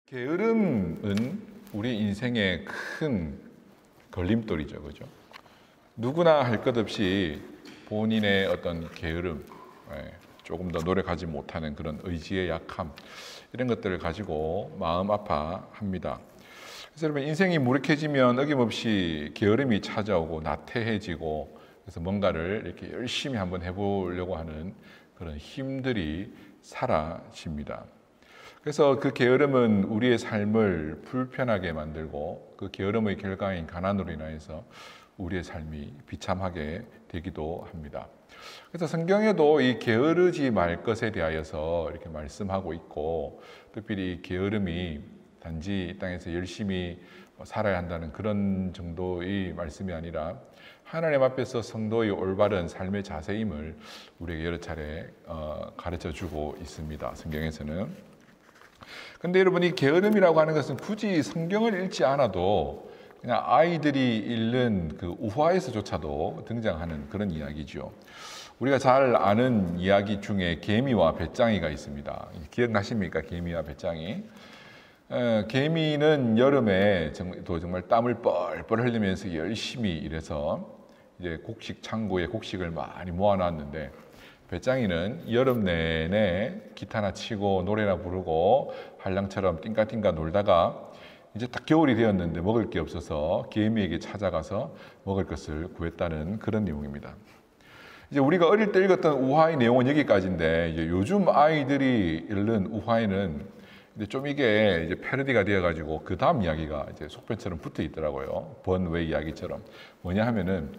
게으름은 우리 인생의 큰 걸림돌이죠, 그죠? 누구나 할 것 없이 본인의 어떤 게으름, 조금 더 노력하지 못하는 그런 의지의 약함, 이런 것들을 가지고 마음 아파합니다. 그래서 여러분, 인생이 무력해지면 어김없이 게으름이 찾아오고 나태해지고, 그래서 뭔가를 이렇게 열심히 한번 해보려고 하는 그런 힘들이 사라집니다. 그래서 그 게으름은 우리의 삶을 불편하게 만들고, 그 게으름의 결과인 가난으로 인해서 우리의 삶이 비참하게 되기도 합니다. 그래서 성경에도 이 게으르지 말 것에 대하여서 이렇게 말씀하고 있고, 특별히 이 게으름이 단지 이 땅에서 열심히 살아야 한다는 그런 정도의 말씀이 아니라 하나님 앞에서 성도의 올바른 삶의 자세임을 우리에게 여러 차례 가르쳐 주고 있습니다. 성경에서는. 근데 여러분, 이 게으름이라고 하는 것은 굳이 성경을 읽지 않아도 그냥 아이들이 읽는 그 우화에서조차도 등장하는 그런 이야기죠. 우리가 잘 아는 이야기 중에 개미와 배짱이가 있습니다. 기억나십니까? 개미와 배짱이. 개미는 여름에 정말 땀을 뻘뻘 흘리면서 열심히 일해서 이제 곡식 창고에 곡식을 많이 모아놨는데, 배짱이는 여름 내내 기타나 치고 노래나 부르고 한량처럼 띵까띵까 놀다가 이제 딱 겨울이 되었는데 먹을 게 없어서 개미에게 찾아가서 먹을 것을 구했다는 그런 내용입니다. 이제 우리가 어릴 때 읽었던 우화의 내용은 여기까지인데, 이제 요즘 아이들이 읽는 우화에는 이제 좀 이게 이제 패러디가 되어가지고 그 다음 이야기가 이제 속편처럼 붙어 있더라고요. 번외 이야기처럼. 뭐냐 하면은,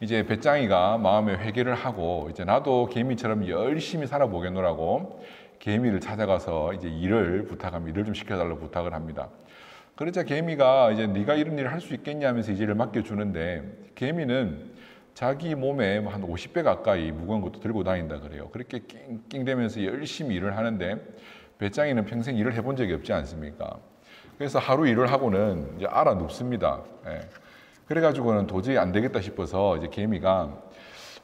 이제 배짱이가 마음에 회개를 하고 이제 나도 개미처럼 열심히 살아보겠노라고 개미를 찾아가서 이제 일을 부탁합니다. 일을 좀 시켜달라고 부탁을 합니다. 그러자 개미가 이제 네가 이런 일을 할 수 있겠냐 하면서 이제 일을 맡겨주는데, 개미는 자기 몸에 한 50배 가까이 무거운 것도 들고 다닌다 그래요. 그렇게 낑낑대면서 열심히 일을 하는데, 배짱이는 평생 일을 해본 적이 없지 않습니까? 그래서 하루 일을 하고는 이제 알아 눕습니다. 그래가지고는 도저히 안 되겠다 싶어서 이제 개미가,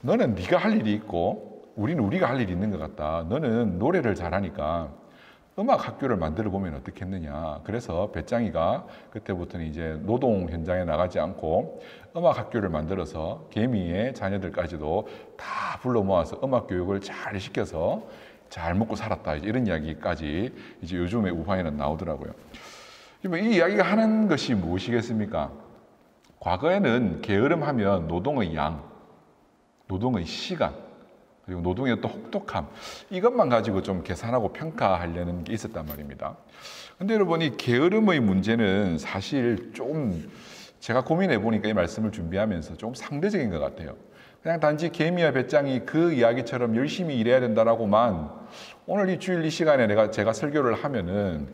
너는 네가 할 일이 있고 우리는 우리가 할 일이 있는 것 같다. 너는 노래를 잘하니까 음악 학교를 만들어 보면 어떻겠느냐. 그래서 배짱이가 그때부터는 이제 노동 현장에 나가지 않고 음악 학교를 만들어서 개미의 자녀들까지도 다 불러 모아서 음악 교육을 잘 시켜서 잘 먹고 살았다. 이런 이야기까지 이제 요즘의 우화에는 나오더라고요. 이 이야기가 하는 것이 무엇이겠습니까? 과거에는 게으름하면 노동의 양, 노동의 시간, 그리고 노동의 어떤 혹독함, 이것만 가지고 좀 계산하고 평가하려는 게 있었단 말입니다. 근데 여러분, 이 게으름의 문제는 사실 좀 제가 고민해 보니까 이 말씀을 준비하면서 좀 상대적인 것 같아요. 그냥 단지 개미와 배짱이 그 이야기처럼 열심히 일해야 된다라고만 오늘 이 주일 이 시간에 제가 설교를 하면은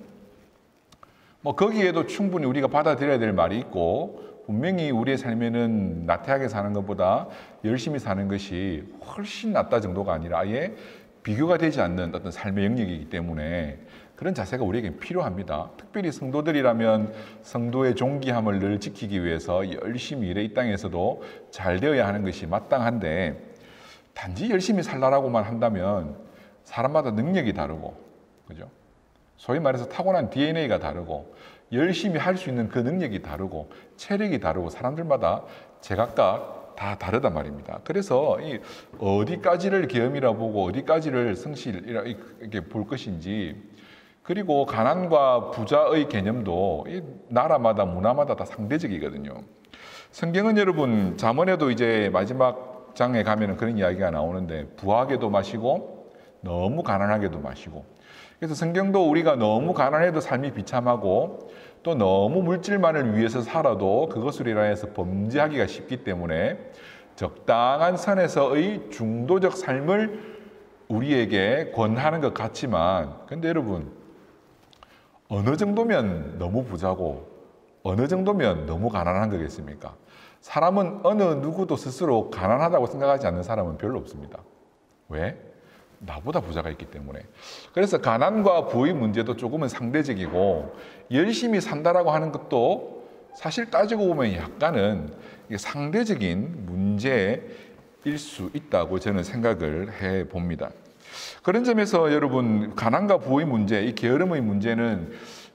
뭐 거기에도 충분히 우리가 받아들여야 될 말이 있고, 분명히 우리의 삶에는 나태하게 사는 것보다 열심히 사는 것이 훨씬 낫다 정도가 아니라 아예 비교가 되지 않는 어떤 삶의 영역이기 때문에 그런 자세가 우리에게 필요합니다. 특별히 성도들이라면 성도의 존귀함을 늘 지키기 위해서 열심히 일해 이 땅에서도 잘 되어야 하는 것이 마땅한데, 단지 열심히 살라라고만 한다면 사람마다 능력이 다르고, 그죠? 소위 말해서 타고난 DNA가 다르고 열심히 할 수 있는 그 능력이 다르고 체력이 다르고 사람들마다 제각각 다 다르단 말입니다. 그래서 이 어디까지를 계엄이라 보고 어디까지를 성실이라 이렇게 볼 것인지, 그리고 가난과 부자의 개념도 이 나라마다 문화마다 다 상대적이거든요. 성경은 여러분, 잠언에도 이제 마지막 장에 가면은 그런 이야기가 나오는데, 부하게도 마시고 너무 가난하게도 마시고. 그래서 성경도 우리가 너무 가난해도 삶이 비참하고 또 너무 물질만을 위해서 살아도 그것으로 인해서 범죄하기가 쉽기 때문에 적당한 선에서의 중도적 삶을 우리에게 권하는 것 같지만, 근데 여러분, 어느 정도면 너무 부자고 어느 정도면 너무 가난한 거겠습니까? 사람은 어느 누구도 스스로 가난하다고 생각하지 않는 사람은 별로 없습니다. 왜? 나보다 부자가 있기 때문에. 그래서 가난과 부의 문제도 조금은 상대적이고, 열심히 산다라고 하는 것도 사실 따지고 보면 약간은 상대적인 문제일 수 있다고 저는 생각을 해 봅니다. 그런 점에서 여러분, 가난과 부의 문제, 이 게으름의 문제는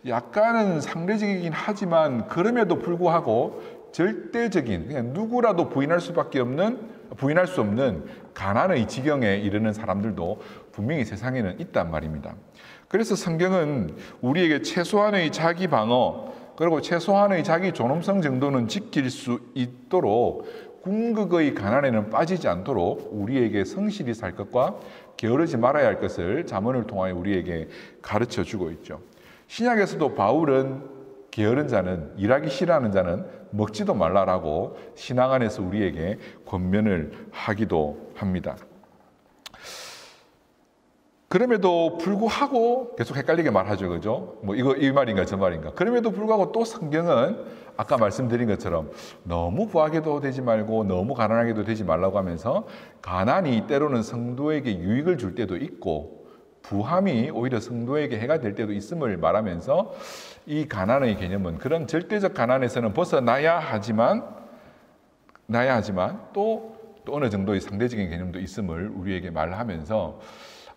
약간은 상대적이긴 하지만 그럼에도 불구하고 절대적인, 그냥 누구라도 부인할 수 없는 가난의 지경에 이르는 사람들도 분명히 세상에는 있단 말입니다. 그래서 성경은 우리에게 최소한의 자기 방어, 그리고 최소한의 자기 존엄성 정도는 지킬 수 있도록 궁극의 가난에는 빠지지 않도록 우리에게 성실히 살 것과 게으르지 말아야 할 것을 잠언을 통하여 우리에게 가르쳐 주고 있죠. 신약에서도 바울은 게으른 자는, 일하기 싫어하는 자는 먹지도 말라라고 신앙 안에서 우리에게 권면을 하기도 합니다. 그럼에도 불구하고 계속 헷갈리게 말하죠, 그죠? 뭐 이거 이 말인가 저 말인가. 그럼에도 불구하고 또 성경은 아까 말씀드린 것처럼 너무 부하게도 되지 말고 너무 가난하게도 되지 말라고 하면서 가난이 때로는 성도에게 유익을 줄 때도 있고 부함이 오히려 성도에게 해가 될 때도 있음을 말하면서 이 가난의 개념은 그런 절대적 가난에서는 벗어나야 하지만 또 어느 정도의 상대적인 개념도 있음을 우리에게 말하면서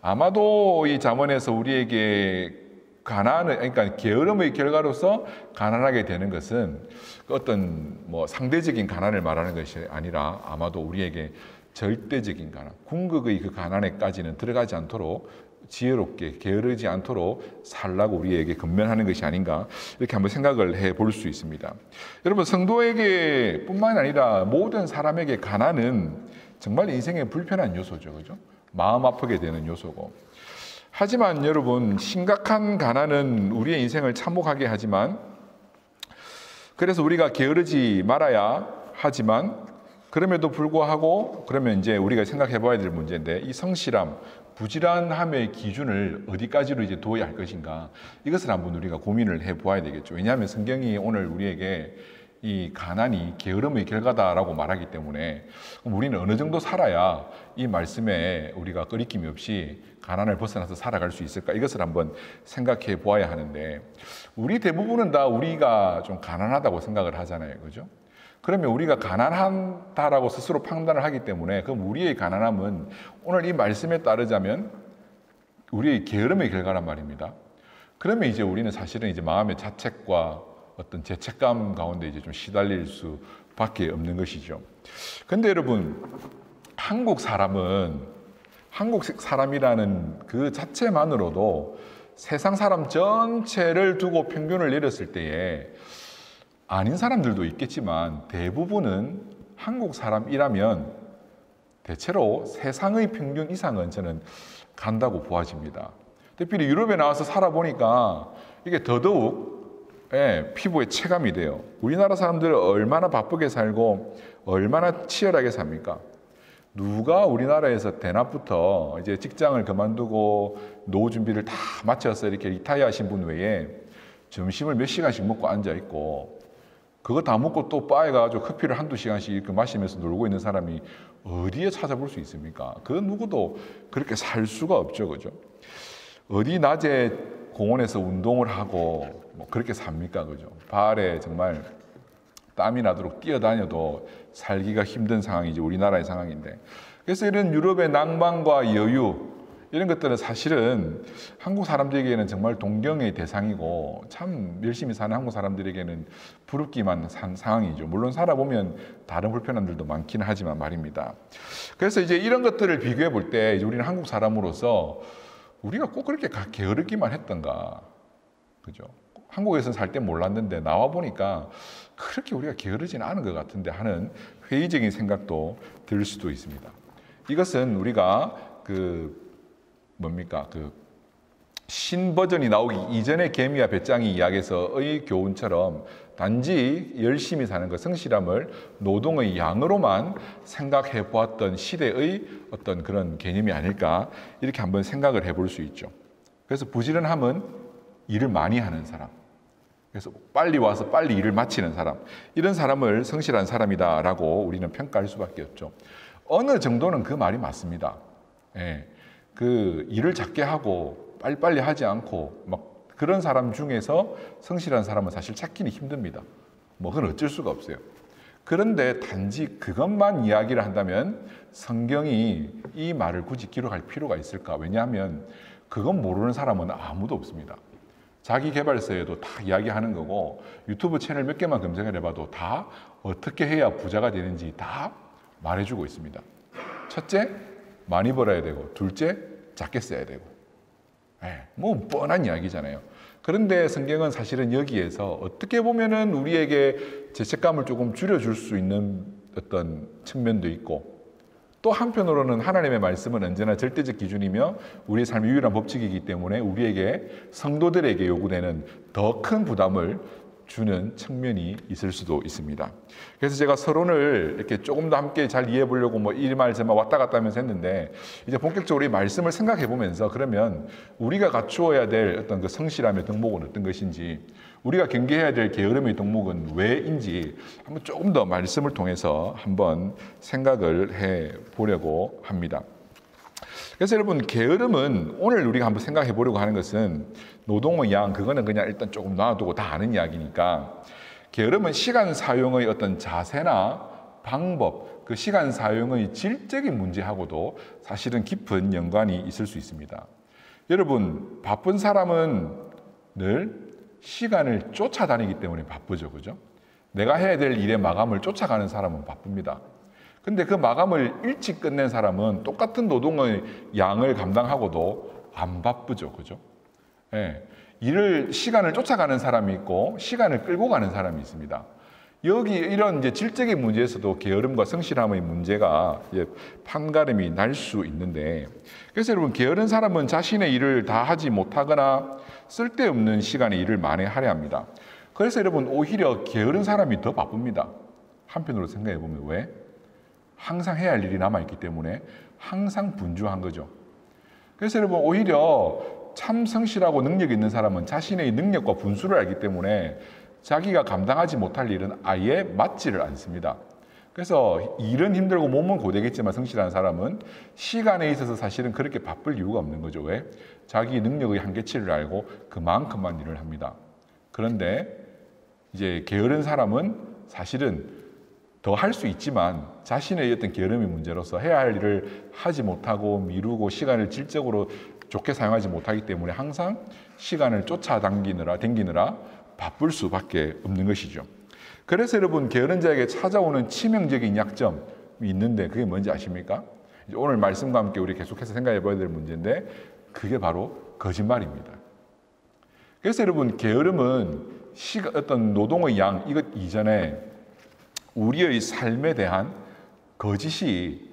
아마도 이 잠언에서 우리에게 그러니까 게으름의 결과로서 가난하게 되는 것은 어떤 뭐 상대적인 가난을 말하는 것이 아니라 아마도 우리에게 절대적인 가난, 궁극의 그 가난에까지는 들어가지 않도록 지혜롭게 게으르지 않도록 살라고 우리에게 권면하는 것이 아닌가 이렇게 한번 생각을 해볼 수 있습니다. 여러분, 성도에게 뿐만 아니라 모든 사람에게 가난은 정말 인생의 불편한 요소죠, 그죠? 마음 아프게 되는 요소고. 하지만 여러분, 심각한 가난은 우리의 인생을 참혹하게 하지만, 그래서 우리가 게으르지 말아야 하지만, 그럼에도 불구하고 그러면 이제 우리가 생각해 봐야 될 문제인데, 이 성실함, 부지런함의 기준을 어디까지로 이제 두어야 할 것인가, 이것을 한번 우리가 고민을 해 보아야 되겠죠. 왜냐하면 성경이 오늘 우리에게 이 가난이 게으름의 결과다라고 말하기 때문에 그럼 우리는 어느 정도 살아야 이 말씀에 우리가 꺼리낌이 없이 가난을 벗어나서 살아갈 수 있을까, 이것을 한번 생각해 보아야 하는데, 우리 대부분은 다 우리가 좀 가난하다고 생각을 하잖아요, 그죠? 그러면 우리가 가난하다라고 스스로 판단을 하기 때문에 그럼 우리의 가난함은 오늘 이 말씀에 따르자면 우리의 게으름의 결과란 말입니다. 그러면 이제 우리는 사실은 이제 마음의 자책과 어떤 죄책감 가운데 이제 좀 시달릴 수밖에 없는 것이죠. 근데 여러분, 한국 사람이라는 그 자체만으로도 세상 사람 전체를 두고 평균을 내렸을 때에 아닌 사람들도 있겠지만 대부분은 한국 사람이라면 대체로 세상의 평균 이상은 저는 간다고 보아집니다. 특별히 유럽에 나와서 살아보니까 이게 더더욱 피부에 체감이 돼요. 우리나라 사람들은 얼마나 바쁘게 살고 얼마나 치열하게 삽니까? 누가 우리나라에서 대낮부터 이제 직장을 그만두고 노후 준비를 다 마쳐서 이렇게 리타이어 하신 분 외에 점심을 몇 시간씩 먹고 앉아 있고 그거 다 먹고 또 바에 가가지고 커피를 한두 시간씩 이렇게 마시면서 놀고 있는 사람이 어디에 찾아볼 수 있습니까? 그 누구도 그렇게 살 수가 없죠, 그죠? 어디 낮에 공원에서 운동을 하고 뭐 그렇게 삽니까, 그죠? 발에 정말 땀이 나도록 뛰어다녀도 살기가 힘든 상황이지 우리나라의 상황인데, 그래서 이런 유럽의 낭만과 여유 이런 것들은 사실은 한국 사람들에게는 정말 동경의 대상이고 참 열심히 사는 한국 사람들에게는 부럽기만 한 상황이죠. 물론 살아보면 다른 불편함들도 많기는 하지만 말입니다. 그래서 이제 이런 것들을 비교해 볼 때 우리는 한국 사람으로서 우리가 꼭 그렇게 게으르기만 했던가, 그죠? 한국에서 살 때 몰랐는데 나와 보니까 그렇게 우리가 게으르지는 않은 것 같은데 하는 회의적인 생각도 들 수도 있습니다. 이것은 우리가 신버전이 나오기 이전의 개미와 배짱이 이야기에서의 교훈처럼 단지 열심히 사는 것, 성실함을 노동의 양으로만 생각해 보았던 시대의 어떤 그런 개념이 아닐까, 이렇게 한번 생각을 해볼 수 있죠. 그래서 부지런함은 일을 많이 하는 사람, 그래서 빨리 와서 빨리 일을 마치는 사람, 이런 사람을 성실한 사람이다라고 우리는 평가할 수밖에 없죠. 어느 정도는 그 말이 맞습니다. 그 일을 작게 하고 빨리빨리 하지 않고 막 그런 사람 중에서 성실한 사람은 사실 찾기는 힘듭니다. 뭐 그건 어쩔 수가 없어요. 그런데 단지 그것만 이야기를 한다면 성경이 이 말을 굳이 기록할 필요가 있을까? 왜냐하면 그건 모르는 사람은 아무도 없습니다. 자기 개발서에도 다 이야기하는 거고 유튜브 채널 몇 개만 검색을 해봐도 다 어떻게 해야 부자가 되는지 다 말해주고 있습니다. 첫째, 많이 벌어야 되고 둘째, 작게 써야 되고. 뭐 뻔한 이야기잖아요. 그런데 성경은 사실은 여기에서 어떻게 보면은 우리에게 죄책감을 조금 줄여줄 수 있는 어떤 측면도 있고 또 한편으로는 하나님의 말씀은 언제나 절대적 기준이며 우리의 삶의 유일한 법칙이기 때문에 우리에게 성도들에게 요구되는 더 큰 부담을 주는 측면이 있을 수도 있습니다. 그래서 제가 서론을 이렇게 조금 더 함께 잘 이해해 보려고 뭐 이 말 저 말 왔다 갔다 하면서 했는데 이제 본격적으로 이 말씀을 생각해 보면서 그러면 우리가 갖추어야 될 어떤 그 성실함의 덕목은 어떤 것인지 우리가 경계해야 될 게으름의 덕목은 왜인지 한번 조금 더 말씀을 통해서 한번 생각을 해 보려고 합니다. 그래서 여러분 게으름은 오늘 우리가 한번 생각해 보려고 하는 것은 노동의 양 그거는 그냥 일단 조금 놔두고 다 아는 이야기니까 게으름은 시간 사용의 어떤 자세나 방법 그 시간 사용의 질적인 문제하고도 사실은 깊은 연관이 있을 수 있습니다. 여러분 바쁜 사람은 늘 시간을 쫓아다니기 때문에 바쁘죠, 그죠? 내가 해야 될 일의 마감을 쫓아가는 사람은 바쁩니다. 근데 그 마감을 일찍 끝낸 사람은 똑같은 노동의 양을 감당하고도 안 바쁘죠, 그죠? 시간을 쫓아가는 사람이 있고 시간을 끌고 가는 사람이 있습니다. 여기 이런 이제 질적인 문제에서도 게으름과 성실함의 문제가 판가름이 날 수 있는데, 그래서 여러분 게으른 사람은 자신의 일을 다 하지 못하거나 쓸데없는 시간에 일을 만회하려 합니다. 그래서 여러분 오히려 게으른 사람이 더 바쁩니다. 한편으로 생각해 보면 왜? 항상 해야 할 일이 남아있기 때문에 항상 분주한 거죠. 그래서 여러분 오히려 참 성실하고 능력 있는 사람은 자신의 능력과 분수를 알기 때문에 자기가 감당하지 못할 일은 아예 맡지를 않습니다. 그래서 일은 힘들고 몸은 고되겠지만 성실한 사람은 시간에 있어서 사실은 그렇게 바쁠 이유가 없는 거죠. 왜? 자기 능력의 한계치를 알고 그만큼만 일을 합니다. 그런데 이제 게으른 사람은 사실은 더 할 수 있지만 자신의 어떤 게으름의 문제로서 해야 할 일을 하지 못하고 미루고 시간을 질적으로 좋게 사용하지 못하기 때문에 항상 시간을 쫓아다니느라 바쁠 수밖에 없는 것이죠. 그래서 여러분 게으른 자에게 찾아오는 치명적인 약점이 있는데 그게 뭔지 아십니까? 이제 오늘 말씀과 함께 우리 계속해서 생각해 봐야 될 문제인데 그게 바로 거짓말입니다. 그래서 여러분 게으름은 어떤 노동의 양 이것 이전에 우리의 삶에 대한 거짓이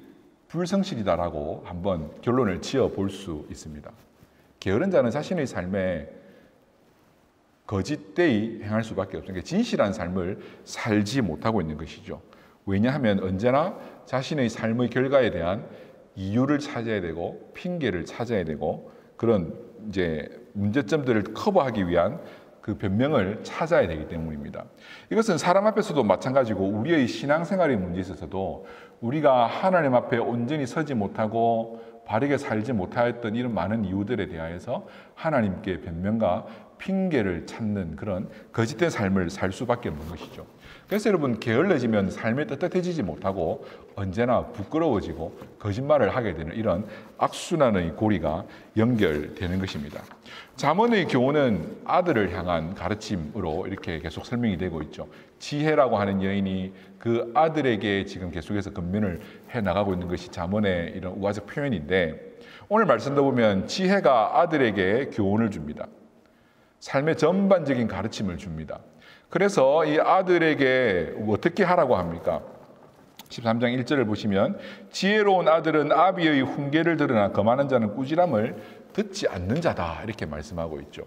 불성실이다라고 한번 결론을 지어 볼 수 있습니다. 게으른 자는 자신의 삶에 거짓되이 행할 수밖에 없으니까 진실한 삶을 살지 못하고 있는 것이죠. 왜냐하면 언제나 자신의 삶의 결과에 대한 이유를 찾아야 되고 핑계를 찾아야 되고 그런 이제 문제점들을 커버하기 위한 그 변명을 찾아야 되기 때문입니다. 이것은 사람 앞에서도 마찬가지고 우리의 신앙생활의 문제에 있어서도 우리가 하나님 앞에 온전히 서지 못하고 바르게 살지 못하였던 이런 많은 이유들에 대하여서 하나님께 변명과 핑계를 찾는 그런 거짓된 삶을 살 수밖에 없는 것이죠. 그래서 여러분 게을러지면 삶이 떳떳해지지 못하고 언제나 부끄러워지고 거짓말을 하게 되는 이런 악순환의 고리가 연결되는 것입니다. 잠언의 교훈은 아들을 향한 가르침으로 이렇게 계속 설명이 되고 있죠. 지혜라고 하는 여인이 그 아들에게 지금 계속해서 권면을 해나가고 있는 것이 잠언의 이런 우화적 표현인데 오늘 말씀도 보면 지혜가 아들에게 교훈을 줍니다. 삶의 전반적인 가르침을 줍니다. 그래서 이 아들에게 어떻게 하라고 합니까? 13장 1절을 보시면 지혜로운 아들은 아비의 훈계를 들으나 거만한 자는 꾸지람을 듣지 않는 자다 이렇게 말씀하고 있죠.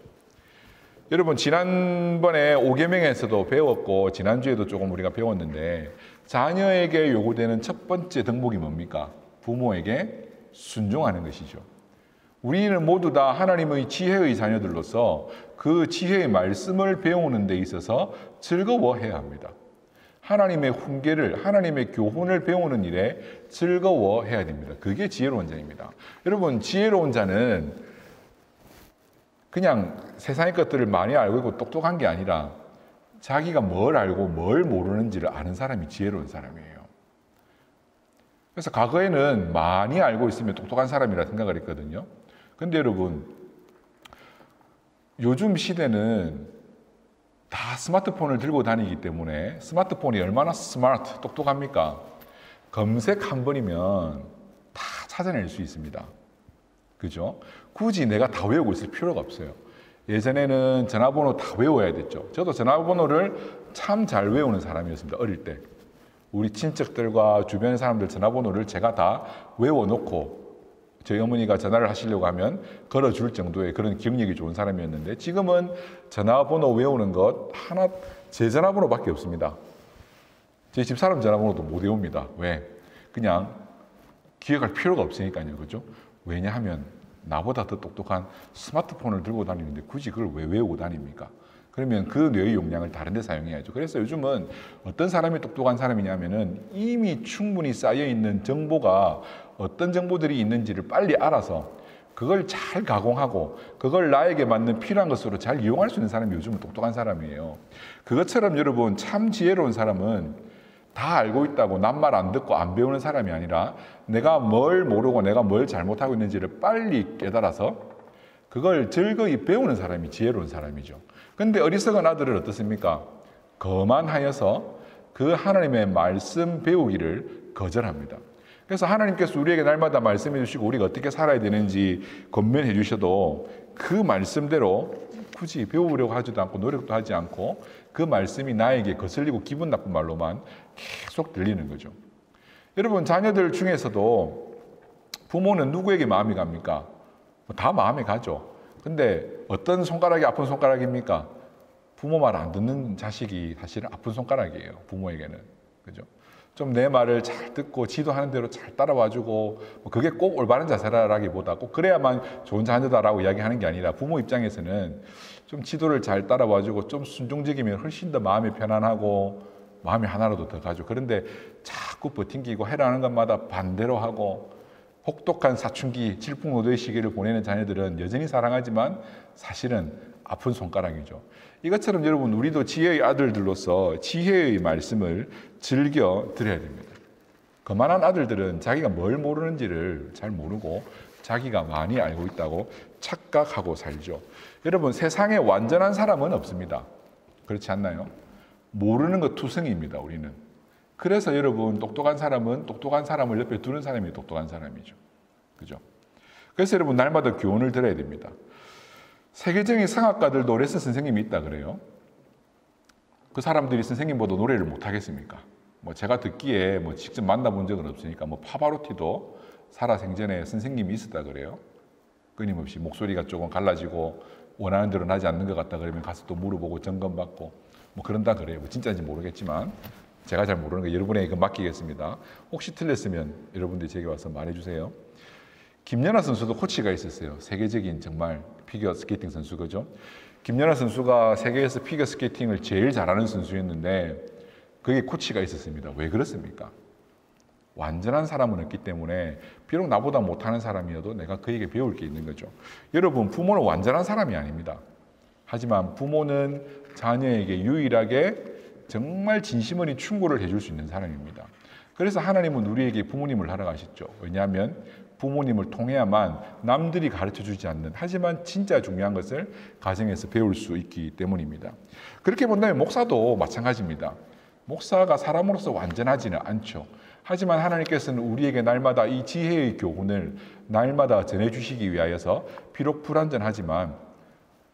여러분 지난번에 5계명에서도 배웠고 지난주에도 조금 우리가 배웠는데 자녀에게 요구되는 첫 번째 덕목이 뭡니까? 부모에게 순종하는 것이죠. 우리는 모두 다 하나님의 지혜의 자녀들로서 그 지혜의 말씀을 배우는 데 있어서 즐거워해야 합니다. 하나님의 훈계를, 하나님의 교훈을 배우는 일에 즐거워해야 됩니다. 그게 지혜로운 자입니다. 여러분, 지혜로운 자는 그냥 세상의 것들을 많이 알고 있고 똑똑한 게 아니라 자기가 뭘 알고 뭘 모르는지를 아는 사람이 지혜로운 사람이에요. 그래서 과거에는 많이 알고 있으면 똑똑한 사람이라 생각을 했거든요. 근데 여러분, 요즘 시대는 다 스마트폰을 들고 다니기 때문에 스마트폰이 얼마나 스마트, 똑똑합니까? 검색 한 번이면 다 찾아낼 수 있습니다. 그죠? 굳이 내가 다 외우고 있을 필요가 없어요. 예전에는 전화번호 다 외워야 됐죠. 저도 전화번호를 참 잘 외우는 사람이었습니다. 어릴 때. 우리 친척들과 주변 사람들 전화번호를 제가 다 외워놓고 저희 어머니가 전화를 하시려고 하면 걸어줄 정도의 그런 기억력이 좋은 사람이었는데 지금은 전화번호 외우는 것 하나 제 전화번호밖에 없습니다. 제 집사람 전화번호도 못 외웁니다. 왜? 그냥 기억할 필요가 없으니까요. 그죠? 왜냐하면 나보다 더 똑똑한 스마트폰을 들고 다니는데 굳이 그걸 왜 외우고 다닙니까? 그러면 그 뇌의 용량을 다른 데 사용해야죠. 그래서 요즘은 어떤 사람이 똑똑한 사람이냐면은 이미 충분히 쌓여있는 정보가 어떤 정보들이 있는지를 빨리 알아서 그걸 잘 가공하고 그걸 나에게 맞는 필요한 것으로 잘 이용할 수 있는 사람이 요즘은 똑똑한 사람이에요. 그것처럼 여러분 참 지혜로운 사람은 다 알고 있다고 남 말 안 듣고 안 배우는 사람이 아니라 내가 뭘 모르고 내가 뭘 잘못하고 있는지를 빨리 깨달아서 그걸 즐거이 배우는 사람이 지혜로운 사람이죠. 근데 어리석은 아들은 어떻습니까? 거만하여서 그 하나님의 말씀 배우기를 거절합니다. 그래서 하나님께서 우리에게 날마다 말씀해 주시고 우리가 어떻게 살아야 되는지 권면해 주셔도 그 말씀대로 굳이 배우려고 하지도 않고 노력도 하지 않고 그 말씀이 나에게 거슬리고 기분 나쁜 말로만 계속 들리는 거죠. 여러분 자녀들 중에서도 부모는 누구에게 마음이 갑니까? 다 마음에 가죠. 근데 어떤 손가락이 아픈 손가락입니까? 부모 말 안 듣는 자식이 사실은 아픈 손가락이에요. 부모에게는. 그죠? 좀 내 말을 잘 듣고 지도하는 대로 잘 따라와주고 그게 꼭 올바른 자세라기보다 꼭 그래야만 좋은 자녀다라고 이야기하는 게 아니라 부모 입장에서는 좀 지도를 잘 따라와주고 좀 순종적이면 훨씬 더 마음이 편안하고 마음이 하나라도 더 가죠. 그런데 자꾸 버팅기고 해라는 것마다 반대로 하고 혹독한 사춘기, 질풍노도의 시기를 보내는 자녀들은 여전히 사랑하지만 사실은 아픈 손가락이죠. 이것처럼 여러분 우리도 지혜의 아들들로서 지혜의 말씀을 즐겨 드려야 됩니다. 거만한 아들들은 자기가 뭘 모르는지를 잘 모르고 자기가 많이 알고 있다고 착각하고 살죠. 여러분 세상에 완전한 사람은 없습니다. 그렇지 않나요? 모르는 것 투성이입니다. 우리는. 그래서 여러분 똑똑한 사람은 똑똑한 사람을 옆에 두는 사람이 똑똑한 사람이죠. 그죠? 그래서 여러분 날마다 교훈을 들어야 됩니다. 세계적인 성악가들도 레슨 선생님이 있다 그래요. 그 사람들이 선생님보다 노래를 못 하겠습니까? 뭐 제가 듣기에 뭐 직접 만나본 적은 없으니까 뭐 파바로티도 살아생전에 선생님이 있었다 그래요. 끊임없이 목소리가 조금 갈라지고 원하는 대로 나지 않는 것 같다 그러면 가서 또 물어보고 점검받고 뭐 그런다 그래요. 뭐 진짜인지 모르겠지만 제가 잘 모르는 거 여러분에게 맡기겠습니다. 혹시 틀렸으면 여러분들이 제게 와서 말해주세요. 김연아 선수도 코치가 있었어요. 세계적인 정말 피겨 스케이팅 선수 그죠? 김연아 선수가 세계에서 피겨 스케이팅을 제일 잘하는 선수였는데 그게 코치가 있었습니다. 왜 그렇습니까? 완전한 사람은 없기 때문에 비록 나보다 못하는 사람이어도 내가 그에게 배울 게 있는 거죠. 여러분 부모는 완전한 사람이 아닙니다. 하지만 부모는 자녀에게 유일하게 정말 진심 어린 충고를 해줄 수 있는 사람입니다. 그래서 하나님은 우리에게 부모님을 하러 가셨죠. 왜냐하면 부모님을 통해야만 남들이 가르쳐주지 않는 하지만 진짜 중요한 것을 가정에서 배울 수 있기 때문입니다. 그렇게 본다면 목사도 마찬가지입니다. 목사가 사람으로서 완전하지는 않죠. 하지만 하나님께서는 우리에게 날마다 이 지혜의 교훈을 날마다 전해주시기 위하여서 비록 불완전하지만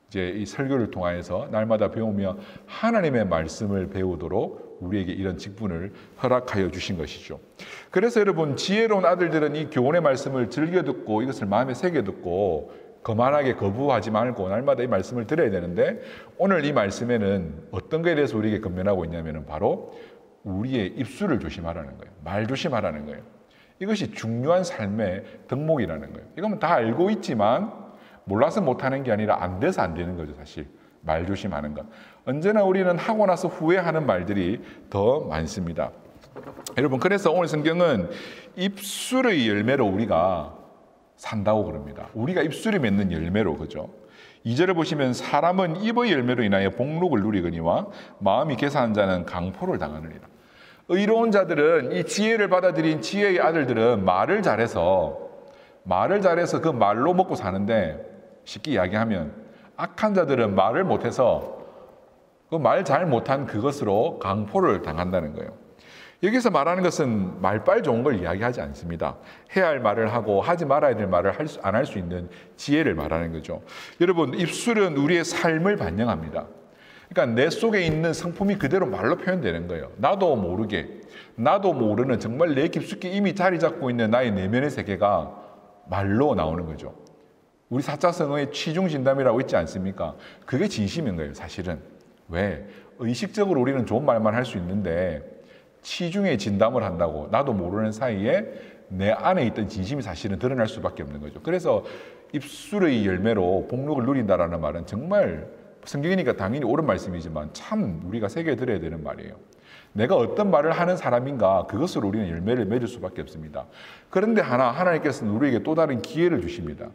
이제 이 설교를 통하여서 날마다 배우며 하나님의 말씀을 배우도록 우리에게 이런 직분을 허락하여 주신 것이죠. 그래서 여러분 지혜로운 아들들은 이 교훈의 말씀을 즐겨 듣고 이것을 마음에 새겨 듣고 거만하게 거부하지 말고 날마다 이 말씀을 들어야 되는데 오늘 이 말씀에는 어떤 것에 대해서 우리에게 권면하고 있냐면 바로 우리의 입술을 조심하라는 거예요. 말 조심하라는 거예요. 이것이 중요한 삶의 덕목이라는 거예요. 이건 다 알고 있지만 몰라서 못하는 게 아니라 안 돼서 안 되는 거죠. 사실 말 조심하는 것. 언제나 우리는 하고 나서 후회하는 말들이 더 많습니다. 여러분 그래서 오늘 성경은 입술의 열매로 우리가 산다고 그럽니다. 우리가 입술이 맺는 열매로 그죠. 2절을 보시면 사람은 입의 열매로 인하여 복록을 누리거니와 마음이 개사한 자는 강포를 당하느니라. 의로운 자들은 이 지혜를 받아들인 지혜의 아들들은 말을 잘해서 그 말로 먹고 사는데 쉽게 이야기하면 악한 자들은 말을 못해서 그 말 잘 못한 그것으로 강포를 당한다는 거예요. 여기서 말하는 것은 말빨 좋은 걸 이야기하지 않습니다. 해야 할 말을 하고 하지 말아야 될 말을 안 할 수 있는 지혜를 말하는 거죠. 여러분, 입술은 우리의 삶을 반영합니다. 그러니까 내 속에 있는 성품이 그대로 말로 표현되는 거예요. 나도 모르게, 나도 모르는 정말 내 깊숙이 이미 자리 잡고 있는 나의 내면의 세계가 말로 나오는 거죠. 우리 사자성어에 취중진담이라고 있지 않습니까? 그게 진심인 거예요, 사실은. 왜? 의식적으로 우리는 좋은 말만 할 수 있는데 치중의 진담을 한다고 나도 모르는 사이에 내 안에 있던 진심이 사실은 드러날 수밖에 없는 거죠. 그래서 입술의 열매로 복록을 누린다라는 말은 정말 성경이니까 당연히 옳은 말씀이지만 참 우리가 새겨들어야 되는 말이에요. 내가 어떤 말을 하는 사람인가, 그것으로 우리는 열매를 맺을 수밖에 없습니다. 그런데 하나님께서는 우리에게 또 다른 기회를 주십니다.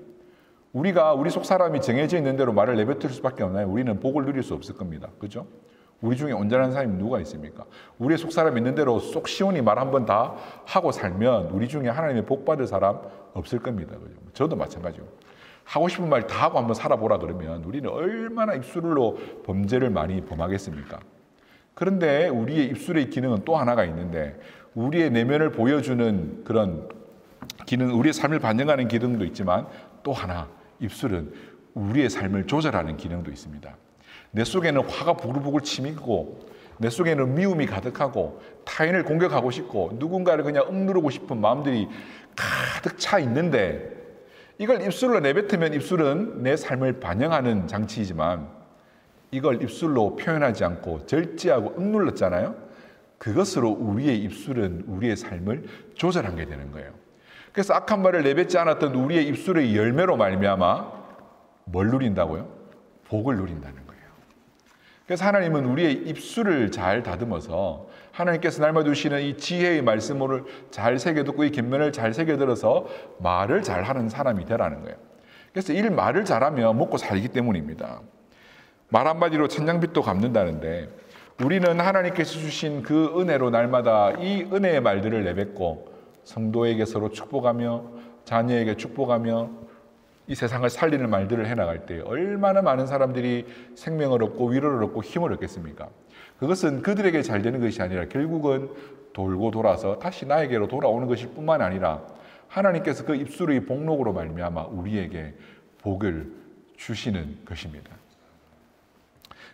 우리가 우리 속 사람이 정해져 있는 대로 말을 내뱉을 수밖에 없나요? 우리는 복을 누릴 수 없을 겁니다. 그렇죠? 우리 중에 온전한 사람이 누가 있습니까? 우리의 속 사람이 있는 대로 쏙 시원히 말 한 번 다 하고 살면 우리 중에 하나님의 복 받을 사람 없을 겁니다. 그죠? 저도 마찬가지고. 하고 싶은 말 다 하고 한번 살아보라 그러면 우리는 얼마나 입술로 범죄를 많이 범하겠습니까? 그런데 우리의 입술의 기능은 또 하나가 있는데, 우리의 내면을 보여주는 그런 기능, 우리의 삶을 반영하는 기능도 있지만 또 하나, 입술은 우리의 삶을 조절하는 기능도 있습니다. 내 속에는 화가 부글부글 치밀고 내 속에는 미움이 가득하고 타인을 공격하고 싶고 누군가를 그냥 억누르고 싶은 마음들이 가득 차 있는데, 이걸 입술로 내뱉으면 입술은 내 삶을 반영하는 장치이지만 이걸 입술로 표현하지 않고 절제하고 억눌렀잖아요. 그것으로 우리의 입술은 우리의 삶을 조절하게 되는 거예요. 그래서 악한 말을 내뱉지 않았던 우리의 입술의 열매로 말미암아 뭘 누린다고요? 복을 누린다는 거예요. 그래서 하나님은 우리의 입술을 잘 다듬어서 하나님께서 날마다 주시는 이 지혜의 말씀을 잘 새겨듣고 이 계명을 잘 새겨들어서 말을 잘하는 사람이 되라는 거예요. 그래서 이 말을 잘하면 먹고 살기 때문입니다. 말 한마디로 천냥빚도 갚는다는데, 우리는 하나님께서 주신 그 은혜로 날마다 이 은혜의 말들을 내뱉고 성도에게 서로 축복하며 자녀에게 축복하며 이 세상을 살리는 말들을 해나갈 때 얼마나 많은 사람들이 생명을 얻고 위로를 얻고 힘을 얻겠습니까? 그것은 그들에게 잘 되는 것이 아니라 결국은 돌고 돌아서 다시 나에게로 돌아오는 것일 뿐만 아니라 하나님께서 그 입술의 복록으로 말미암아 우리에게 복을 주시는 것입니다.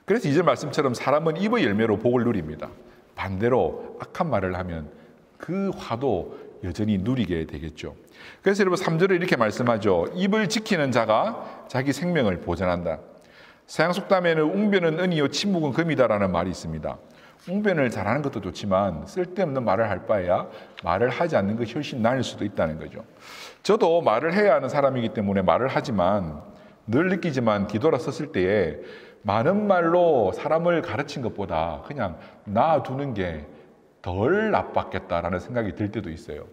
그래서 이전 말씀처럼 사람은 입의 열매로 복을 누립니다. 반대로 악한 말을 하면 그 화도 여전히 누리게 되겠죠. 그래서 여러분 3절을 이렇게 말씀하죠. 입을 지키는 자가 자기 생명을 보전한다. 서양 속담에는 웅변은 은이요 침묵은 금이다라는 말이 있습니다. 웅변을 잘하는 것도 좋지만 쓸데없는 말을 할 바에야 말을 하지 않는 것이 훨씬 나을 수도 있다는 거죠. 저도 말을 해야 하는 사람이기 때문에 말을 하지만 늘 느끼지만 뒤돌아섰을 때에 많은 말로 사람을 가르친 것보다 그냥 놔두는 게 덜 나빴겠다라는 생각이 들 때도 있어요.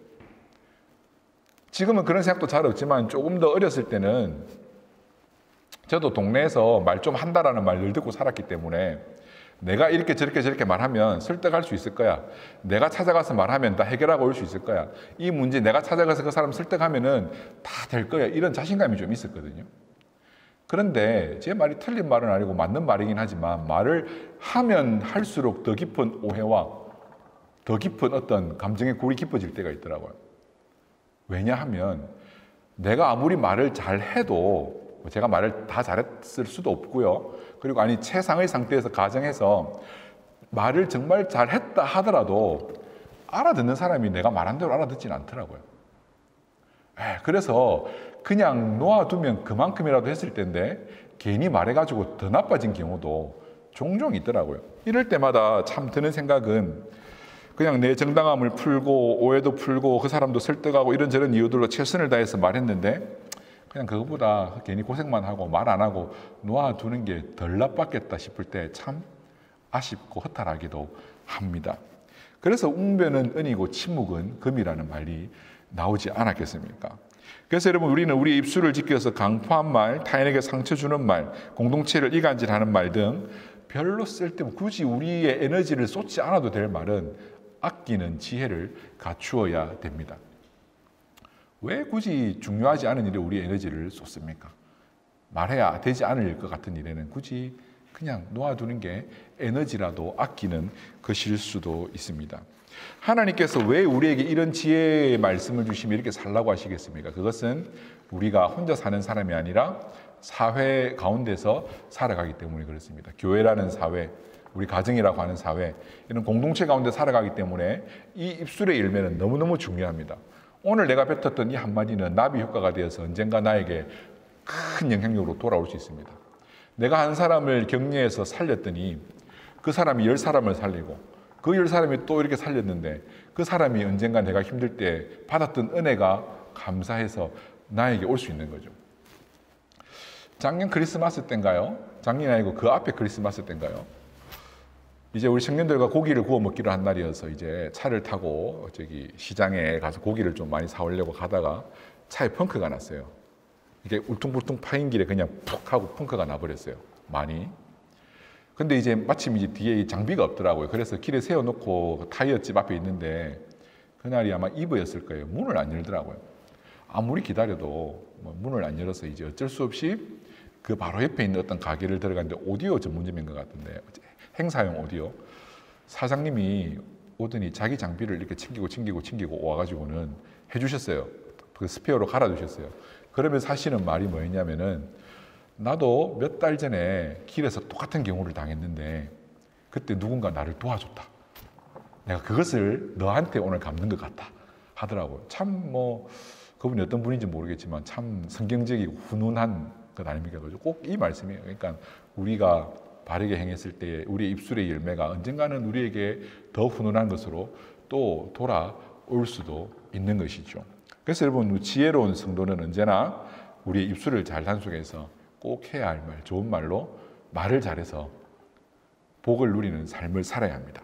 지금은 그런 생각도 잘 없지만 조금 더 어렸을 때는 저도 동네에서 말 좀 한다라는 말을 듣고 살았기 때문에 내가 이렇게 저렇게 말하면 설득할 수 있을 거야. 내가 찾아가서 말하면 다 해결하고 올 수 있을 거야. 이 문제 내가 찾아가서 그 사람 설득하면은 다 될 거야. 이런 자신감이 좀 있었거든요. 그런데 제 말이 틀린 말은 아니고 맞는 말이긴 하지만 말을 하면 할수록 더 깊은 오해와 더 깊은 어떤 감정의 골이 깊어질 때가 있더라고요. 왜냐하면 내가 아무리 말을 잘해도 제가 말을 다 잘했을 수도 없고요. 그리고 최상의 상태에서 가정해서 말을 정말 잘했다 하더라도 알아듣는 사람이 내가 말한 대로 알아듣지는 않더라고요. 그래서 그냥 놓아두면 그만큼이라도 했을 텐데 괜히 말해가지고 더 나빠진 경우도 종종 있더라고요. 이럴 때마다 참 드는 생각은 그냥 내 정당함을 풀고 오해도 풀고 그 사람도 설득하고 이런저런 이유들로 최선을 다해서 말했는데 그냥 그것보다 괜히 고생만 하고 말 안 하고 놓아두는 게 덜 나빴겠다 싶을 때 참 아쉽고 허탈하기도 합니다. 그래서 웅변은 은이고 침묵은 금이라는 말이 나오지 않았겠습니까? 그래서 여러분, 우리는 우리 입술을 지켜서 강포한 말, 타인에게 상처 주는 말, 공동체를 이간질하는 말 등 별로 쓸데없고 굳이 우리의 에너지를 쏟지 않아도 될 말은 아끼는 지혜를 갖추어야 됩니다. 왜 굳이 중요하지 않은 일에 우리 에너지를 쏟습니까? 말해야 되지 않을 것 같은 일에는 굳이 그냥 놓아두는 게 에너지라도 아끼는 것일 수도 있습니다. 하나님께서 왜 우리에게 이런 지혜의 말씀을 주시며 이렇게 살라고 하시겠습니까? 그것은 우리가 혼자 사는 사람이 아니라 사회 가운데서 살아가기 때문에 그렇습니다. 교회라는 사회, 우리 가정이라고 하는 사회, 이런 공동체 가운데 살아가기 때문에 이 입술의 열매는 너무너무 중요합니다. 오늘 내가 뱉었던 이 한마디는 나비 효과가 되어서 언젠가 나에게 큰 영향력으로 돌아올 수 있습니다. 내가 한 사람을 격려해서 살렸더니 그 사람이 10사람을 살리고 그 10사람이 또 이렇게 살렸는데 그 사람이 언젠가 내가 힘들 때 받았던 은혜가 감사해서 나에게 올 수 있는 거죠. 작년 크리스마스 때인가요? 작년이 아니고 그 앞에 크리스마스 때인가요? 이제 우리 청년들과 고기를 구워 먹기로 한 날이어서 이제 차를 타고 저기 시장에 가서 고기를 좀 많이 사오려고 가다가 차에 펑크가 났어요. 이게 울퉁불퉁 파인 길에 그냥 푹 하고 펑크가 나버렸어요. 많이. 근데 이제 마침 이제 뒤에 장비가 없더라고요. 그래서 길에 세워놓고 타이어집 앞에 있는데 그날이 아마 이브였을 거예요. 문을 안 열더라고요. 아무리 기다려도 문을 안 열어서 이제 어쩔 수 없이 그 바로 옆에 있는 어떤 가게를 들어갔는데 오디오 전문점인 것 같은데 행사용 오디오 사장님이 오더니 자기 장비를 이렇게 챙기고 와가지고는 해주셨어요. 그 스페어로 갈아주셨어요. 그러면 사실은 말이 뭐였냐면은 나도 몇 달 전에 길에서 똑같은 경우를 당했는데 그때 누군가 나를 도와줬다. 내가 그것을 너한테 오늘 갚는 것 같다 하더라고요. 참 그분이 어떤 분인지 모르겠지만 참 성경적이고 훈훈한 것 아닙니까? 꼭 이 말씀이에요. 그러니까 우리가 바르게 행했을 때 우리의 입술의 열매가 언젠가는 우리에게 더 훈훈한 것으로 또 돌아올 수도 있는 것이죠. 그래서 여러분 지혜로운 성도는 언제나 우리의 입술을 잘 단속해서 꼭 해야 할 말, 좋은 말로 말을 잘해서 복을 누리는 삶을 살아야 합니다.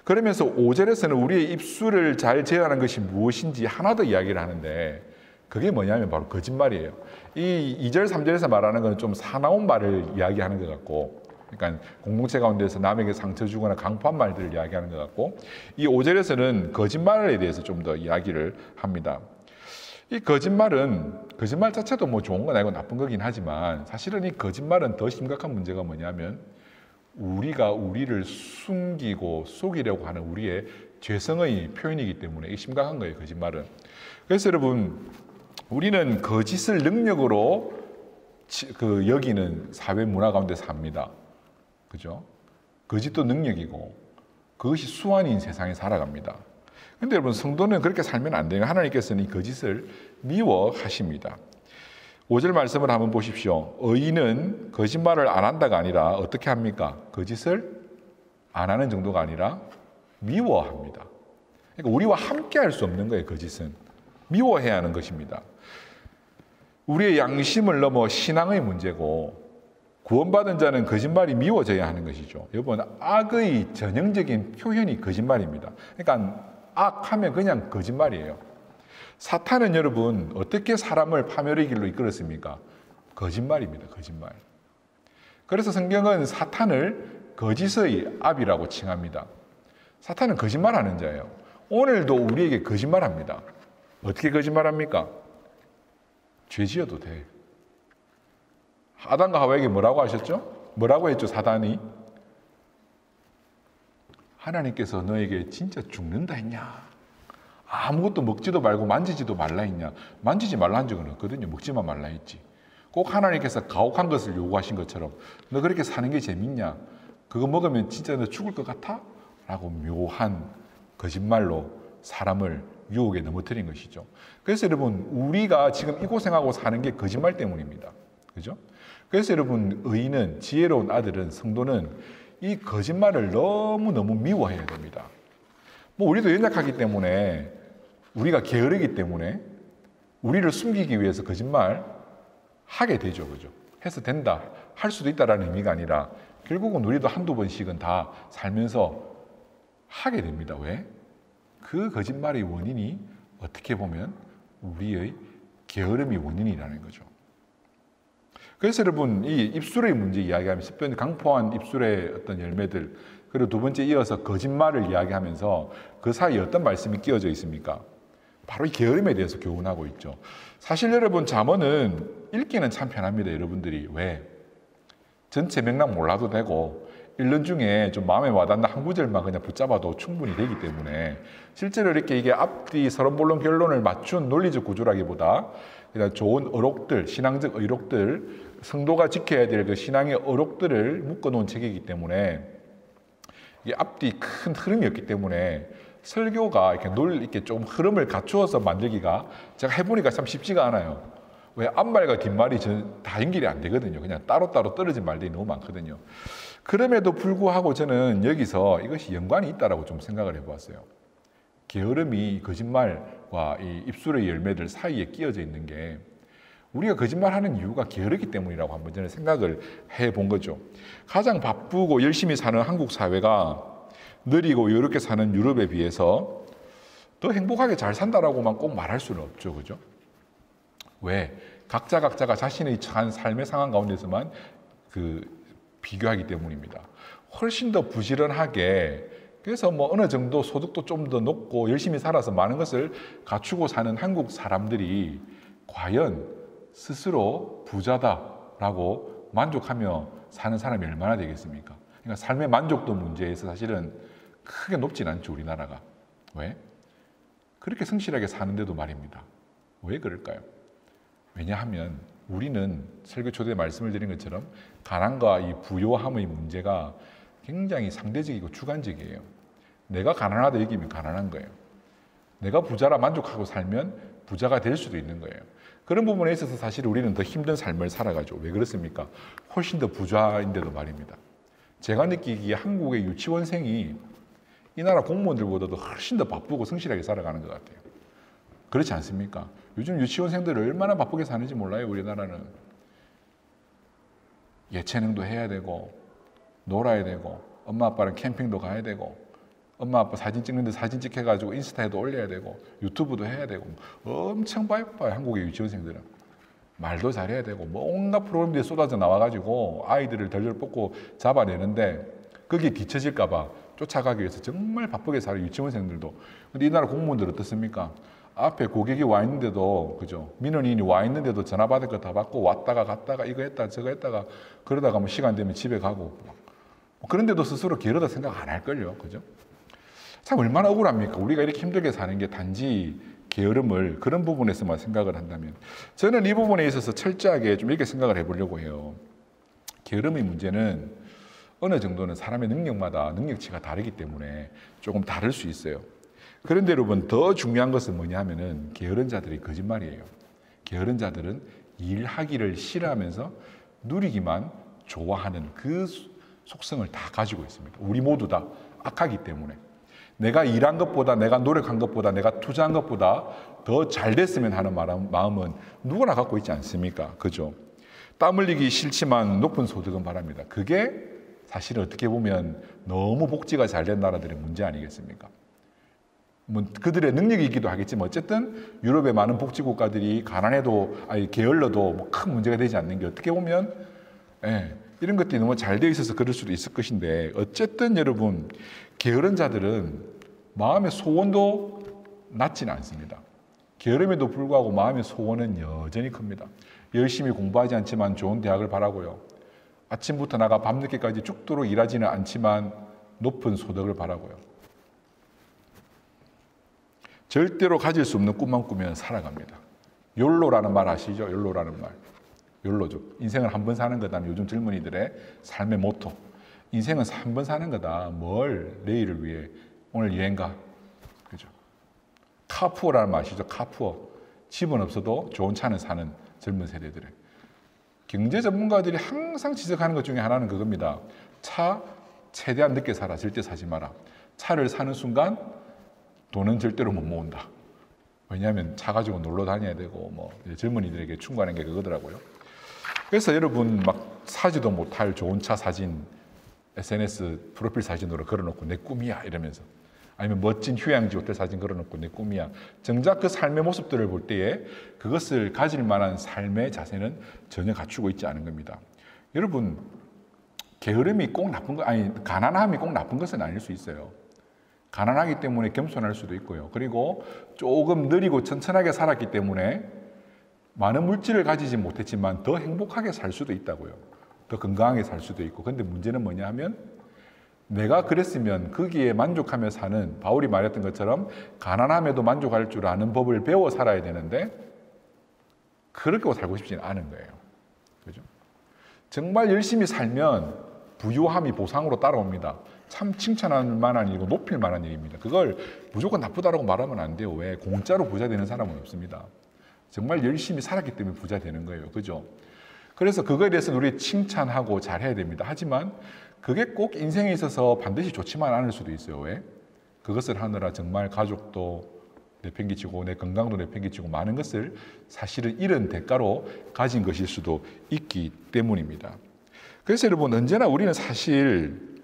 그러면서 5절에서는 우리의 입술을 잘 제어하는 것이 무엇인지 하나 더 이야기를 하는데 그게 뭐냐면 바로 거짓말이에요. 이 2절, 3절에서 말하는 건 좀 사나운 말을 이야기하는 것 같고 그러니까 공동체 가운데서 남에게 상처 주거나 강포한 말들을 이야기하는 것 같고 이 5절에서는 거짓말에 대해서 좀 더 이야기를 합니다. 이 거짓말 자체도 좋은 건 아니고 나쁜 거긴 하지만 사실은 이 거짓말은 더 심각한 문제가 뭐냐면 우리가 우리를 숨기고 속이려고 하는 우리의 죄성의 표현이기 때문에 이 심각한 거예요, 거짓말은. 그래서 여러분 우리는 거짓을 능력으로 여기는 사회 문화 가운데 삽니다. 그죠? 거짓도 능력이고 그것이 수완인 세상에 살아갑니다. 근데 여러분 성도는 그렇게 살면 안 돼요. 하나님께서는 이 거짓을 미워하십니다. 5절 말씀을 한번 보십시오. 의인은 거짓말을 안 한다가 아니라 어떻게 합니까? 거짓을 안 하는 정도가 아니라 미워합니다. 그러니까 우리와 함께 할 수 없는 거예요. 거짓은 미워해야 하는 것입니다. 우리의 양심을 넘어 신앙의 문제고 구원받은 자는 거짓말이 미워져야 하는 것이죠. 여러분 악의 전형적인 표현이 거짓말입니다. 그러니까 악하면 그냥 거짓말이에요. 사탄은 여러분 어떻게 사람을 파멸의 길로 이끌었습니까? 거짓말입니다. 거짓말. 그래서 성경은 사탄을 거짓의 아비라고 칭합니다. 사탄은 거짓말하는 자예요. 오늘도 우리에게 거짓말합니다. 어떻게 거짓말합니까? 죄 지어도 돼. 아담과 하와에게 뭐라고 하셨죠? 뭐라고 했죠? 사단이 하나님께서 너에게 진짜 죽는다 했냐? 아무것도 먹지도 말고 만지지도 말라 했냐? 만지지 말라 한 적은 없거든요. 먹지만 말라 했지. 꼭 하나님께서 가혹한 것을 요구하신 것처럼 너 그렇게 사는 게 재밌냐? 그거 먹으면 진짜 너 죽을 것 같아? 라고 묘한 거짓말로 사람을 유혹에 넘어뜨린 것이죠. 그래서 여러분 우리가 지금 이 고생하고 사는 게 거짓말 때문입니다. 그죠? 그래서 여러분 의인은 지혜로운 아들은 성도는 이 거짓말을 너무너무 미워해야 됩니다. 우리도 연약하기 때문에 우리가 게으르기 때문에 우리를 숨기기 위해서 거짓말 하게 되죠. 그죠? 해서 된다, 할 수도 있다라는 의미가 아니라 결국은 우리도 한두 번씩은 다 살면서 하게 됩니다. 왜? 그 거짓말의 원인이 어떻게 보면 우리의 게으름이 원인이라는 거죠. 그래서 여러분 이 입술의 문제 이야기하면서 특별히 강포한 입술의 어떤 열매들 그리고 두 번째 이어서 거짓말을 이야기하면서 그 사이에 어떤 말씀이 끼어져 있습니까? 바로 이 게으름에 대해서 교훈하고 있죠. 사실 여러분 잠언은 읽기는 참 편합니다. 여러분들이 왜? 전체 맥락 몰라도 되고 읽는 중에 좀 마음에 와닿는 한 구절만 그냥 붙잡아도 충분히 되기 때문에 실제로 이렇게 이게 앞뒤 서론본론 결론을 맞춘 논리적 구조라기보다 그냥 좋은 어록들, 신앙적 의록들, 성도가 지켜야 될 그 신앙의 어록들을 묶어놓은 책이기 때문에 이게 앞뒤 큰 흐름이었기 때문에 설교가 이렇게 좀 흐름을 갖추어서 만들기가 제가 해보니까 참 쉽지가 않아요. 왜 앞말과 뒷말이 다 연결이 안 되거든요. 그냥 따로따로 떨어진 말들이 너무 많거든요. 그럼에도 불구하고 저는 여기서 이것이 연관이 있다라고 좀 생각을 해보았어요. 게으름이 거짓말과 이 입술의 열매들 사이에 끼어져 있는 게 우리가 거짓말하는 이유가 게으르기 때문이라고 한번 저는 생각을 해본 거죠. 가장 바쁘고 열심히 사는 한국 사회가 느리고 여유롭게 사는 유럽에 비해서 더 행복하게 잘 산다라고만 꼭 말할 수는 없죠, 그죠? 왜? 각자가 자신의 처한 삶의 상황 가운데서만 비교하기 때문입니다. 훨씬 더 부지런하게 그래서 뭐 어느 정도 소득도 좀 더 높고 열심히 살아서 많은 것을 갖추고 사는 한국 사람들이 과연 스스로 부자다라고 만족하며 사는 사람이 얼마나 되겠습니까? 그러니까 삶의 만족도 문제에서 사실은 크게 높진 않죠, 우리나라가. 왜? 그렇게 성실하게 사는데도 말입니다. 왜 그럴까요? 왜냐하면 우리는 설교 초대에 말씀을 드린 것처럼 가난과 이 부요함의 문제가 굉장히 상대적이고 주관적이에요. 내가 가난하다 여기면 가난한 거예요. 내가 부자라 만족하고 살면 부자가 될 수도 있는 거예요. 그런 부분에 있어서 사실 우리는 더 힘든 삶을 살아가죠. 왜 그렇습니까? 훨씬 더 부자인데도 말입니다. 제가 느끼기에 한국의 유치원생이 이 나라 공무원들보다도 훨씬 더 바쁘고 성실하게 살아가는 것 같아요. 그렇지 않습니까? 요즘 유치원생들 얼마나 바쁘게 사는지 몰라요, 우리나라는. 예체능도 해야 되고 놀아야 되고 엄마 아빠랑 캠핑도 가야 되고 엄마 아빠 사진 찍는데 사진 찍혀가지고 인스타에도 올려야 되고 유튜브도 해야 되고 엄청 바빠요, 한국의 유치원생들은. 말도 잘해야 되고 뭐 온갖 프로그램들이 쏟아져 나와가지고 아이들을 덜덜 뽑고 잡아내는데 거기에 뒤처질까 봐 쫓아가기 위해서 정말 바쁘게 살아요, 유치원생들도. 근데 이 나라 공무원들 어떻습니까? 앞에 고객이 와 있는데도, 그죠? 민원인이 와 있는데도 전화 받을 거 다 받고 왔다가 갔다가 이거 했다 저거 했다가 그러다가 뭐 시간 되면 집에 가고 그런데도 스스로 게으르다 생각 안 할걸요, 그죠? 참 얼마나 억울합니까? 우리가 이렇게 힘들게 사는 게 단지 게으름을 그런 부분에서만 생각을 한다면 저는 이 부분에 있어서 철저하게 좀 이렇게 생각을 해보려고 해요. 게으름의 문제는 어느 정도는 사람의 능력마다 능력치가 다르기 때문에 조금 다를 수 있어요. 그런데 여러분 더 중요한 것은 뭐냐 하면은 게으른 자들이 거짓말이에요. 게으른 자들은 일하기를 싫어하면서 누리기만 좋아하는 그 속성을 다 가지고 있습니다. 우리 모두 다 악하기 때문에 내가 일한 것보다 내가 노력한 것보다 내가 투자한 것보다 더 잘 됐으면 하는 마음은 누구나 갖고 있지 않습니까? 그죠? 땀 흘리기 싫지만 높은 소득은 바랍니다. 그게 사실은 어떻게 보면 너무 복지가 잘 된 나라들의 문제 아니겠습니까? 뭐 그들의 능력이기도 하겠지만 어쨌든 유럽의 많은 복지 국가들이 가난해도 게을러도 뭐 큰 문제가 되지 않는 게 어떻게 보면 이런 것들이 너무 잘 되어 있어서 그럴 수도 있을 것인데 어쨌든 여러분 게으른 자들은 마음의 소원도 낮지는 않습니다. 게으름에도 불구하고 마음의 소원은 여전히 큽니다. 열심히 공부하지 않지만 좋은 대학을 바라고요. 아침부터 나가 밤늦게까지 죽도록 일하지는 않지만 높은 소득을 바라고요. 절대로 가질 수 없는 꿈만 꾸면 살아갑니다. 욜로라는 말 아시죠? 욜로라는 말. 욜로죠. 인생을 한 번 사는 거다. 요즘 젊은이들의 삶의 모토. 인생은 한 번 사는 거다. 뭘 내일을 위해. 오늘 여행 가. 그죠? 카푸어라는 말 아시죠? 카푸어. 집은 없어도 좋은 차는 사는 젊은 세대들의. 경제 전문가들이 항상 지적하는 것 중에 하나는 그겁니다. 차 최대한 늦게 사라. 절대 사지 마라. 차를 사는 순간 돈은 절대로 못 모은다. 왜냐하면 차 가지고 놀러 다녀야 되고 뭐 젊은이들에게 충고하는 게 그거더라고요. 그래서 여러분 막 사지도 못할 좋은 차 사진 SNS 프로필 사진으로 걸어놓고 내 꿈이야 이러면서 아니면 멋진 휴양지 호텔 사진 걸어놓고 내 꿈이야. 정작 그 삶의 모습들을 볼 때에 그것을 가질 만한 삶의 자세는 전혀 갖추고 있지 않은 겁니다. 여러분 게으름이 꼭 나쁜 거 가난함이 꼭 나쁜 것은 아닐 수 있어요. 가난하기 때문에 겸손할 수도 있고요. 그리고 조금 느리고 천천하게 살았기 때문에 많은 물질을 가지지 못했지만 더 행복하게 살 수도 있다고요. 더 건강하게 살 수도 있고. 근데 문제는 뭐냐 하면 내가 그랬으면 거기에 만족하며 사는, 바울이 말했던 것처럼 가난함에도 만족할 줄 아는 법을 배워 살아야 되는데 그렇게 살고 싶지는 않은 거예요. 그죠? 정말 열심히 살면 부유함이 보상으로 따라옵니다. 참 칭찬할 만한 일이고 높일 만한 일입니다. 그걸 무조건 나쁘다라고 말하면 안 돼요. 왜? 공짜로 부자 되는 사람은 없습니다. 정말 열심히 살았기 때문에 부자 되는 거예요. 그죠? 그래서 그거에 대해서 우리 칭찬하고 잘해야 됩니다. 하지만 그게 꼭 인생에 있어서 반드시 좋지만 않을 수도 있어요. 왜? 그것을 하느라 정말 가족도 내팽개치고 내 건강도 내팽개치고 많은 것을 사실은 이런 대가로 가진 것일 수도 있기 때문입니다. 그래서 여러분, 언제나 우리는 사실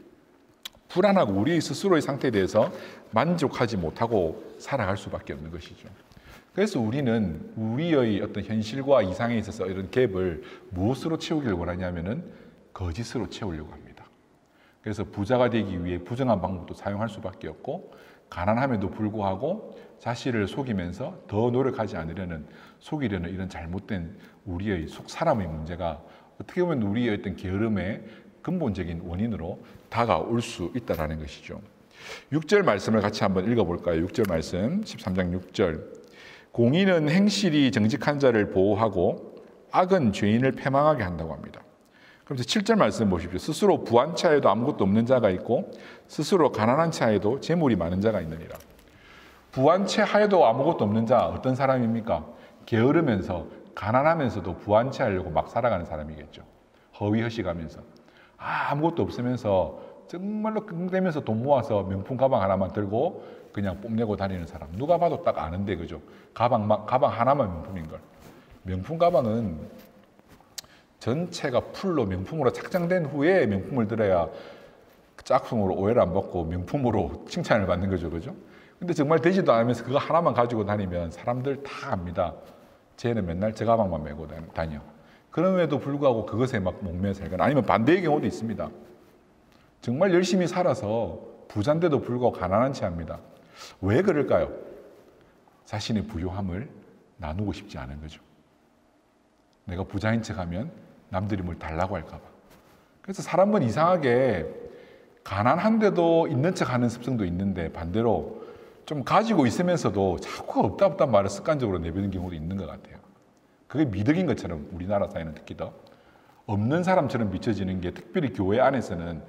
불안하고 우리 스스로의 상태에 대해서 만족하지 못하고 살아갈 수밖에 없는 것이죠. 그래서 우리는 우리의 어떤 현실과 이상에 있어서 이런 갭을 무엇으로 채우기를 원하냐면은 거짓으로 채우려고 합니다. 그래서 부자가 되기 위해 부정한 방법도 사용할 수밖에 없고, 가난함에도 불구하고 자신을 속이면서 더 노력하지 않으려는, 속이려는 이런 잘못된 우리의 사람의 문제가 어떻게 보면 우리의 어떤 게으름의 근본적인 원인으로 다가올 수 있다는 것이죠. 6절 말씀을 같이 한번 읽어볼까요? 6절 말씀, 13장 6절. 공의는 행실이 정직한 자를 보호하고 악은 죄인을 패망하게 한다고 합니다. 그럼 7절 말씀 보십시오. 스스로 부한 차에도 아무것도 없는 자가 있고 스스로 가난한 차에도 재물이 많은 자가 있느니라. 부한 채 하에도 아무것도 없는 자, 어떤 사람입니까? 게으르면서 가난하면서도 부한 채 하려고 막 살아가는 사람이겠죠. 허위허식하면서 아무것도 없으면서 정말로 끙대면서 돈 모아서 명품 가방 하나만 들고 그냥 뽐내고 다니는 사람. 누가 봐도 딱 아는데, 그죠? 가방 하나만 명품인 걸. 명품 가방은 전체가 풀로 명품으로 착장된 후에 명품을 들어야 짝퉁으로 오해를 안 받고 명품으로 칭찬을 받는 거죠, 그죠? 근데 정말 되지도 않으면서 그거 하나만 가지고 다니면 사람들 다 압니다. 쟤는 맨날 저 가방만 메고 다녀. 그럼에도 불구하고 그것에 막 목매어 살거나, 아니면 반대의 경우도 있습니다. 정말 열심히 살아서 부자인데도 불구하고 가난한 채 합니다. 왜 그럴까요? 자신의 부유함을 나누고 싶지 않은 거죠. 내가 부자인 척하면 남들이 뭘 달라고 할까 봐. 그래서 사람은 이상하게 가난한데도 있는 척하는 습성도 있는데, 반대로 좀 가지고 있으면서도 자꾸 없다 말을 습관적으로 내뱉는 경우도 있는 것 같아요. 그게 미덕인 것처럼 우리나라 사회는 특히 더 없는 사람처럼 비춰지는 게, 특별히 교회 안에서는